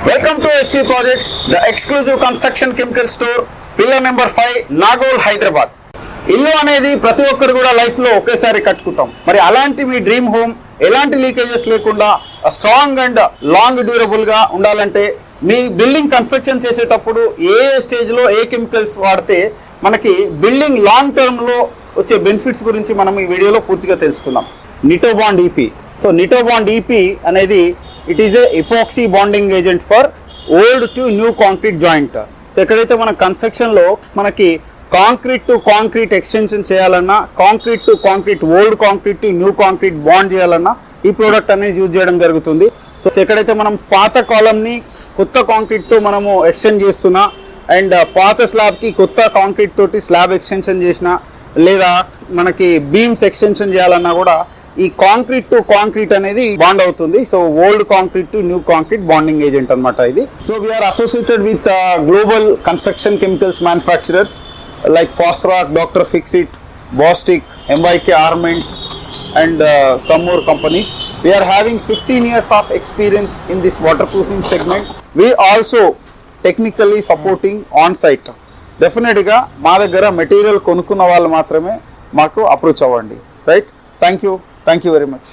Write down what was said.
Welcome to SC Projects, the exclusive construction chemical store, pillar number 5, Nagol, Hyderabad. ఇల్లు అనేది ప్రతి ఒక్కరు కూడా లైఫ్లో ఒకేసారి కట్టుకుంటాం. మరి అలాంటి మీ డ్రీమ్ హోమ్ ఎలాంటి లీకేజెస్ లేకుండా స్ట్రాంగ్ అండ్ లాంగ్ డ్యూరబుల్గా ఉండాలంటే మీ బిల్డింగ్ కన్స్ట్రక్షన్ చేసేటప్పుడు ఏ స్టేజ్లో ఏ కెమికల్స్ వాడితే మనకి బిల్డింగ్ లాంగ్ టర్మ్లో వచ్చే బెనిఫిట్స్ గురించి మనం ఈ వీడియోలో పూర్తిగా తెలుసుకుందాం. నిటోబాండ్ ఈపీ. సో నిటోబాండ్ ఈపీ అనేది it is a epoxy bonding agent for old to new concrete joint. So ఎక్కడైతే మన కన్స్ట్రక్షన్లో మనకి కాంక్రీట్ టు కాంక్రీట్ ఎక్స్టెన్షన్ చేయాలన్నా, concrete to concrete old concrete to new concrete bond చేయాలన్నా ఈ ప్రోడక్ట్ అనేది యూజ్ చేయడం జరుగుతుంది. సో ఎక్కడైతే మనం పాత కాలంని కొత్త కాంక్రీట్తో మనము ఎక్స్టెండ్ చేస్తున్నా అండ్ పాత స్లాబ్కి కొత్త కాంక్రీట్ తోటి స్లాబ్ ఎక్స్టెన్షన్ చేసిన లేదా మనకి బీమ్స్ ఎక్స్టెన్షన్ చేయాలన్నా కూడా ఈ కాంక్రీట్ టు కాంక్రీట్ అనేది బాండ్ అవుతుంది. So old concrete to new concrete bonding agent అనమాట ఇది. So we are associated with global construction chemicals manufacturers like Fosroc, Dr. Fixit, Bostik, MYK Armament and some more companies. We are having 15 years of experience in this waterproofing segment. We also technically supporting on site. Definitely గా మా దగ్గర material కొనుక్కున్న వాళ్ళు మాత్రమే మాకు approach అవ్వండి. Right. Thank you very much.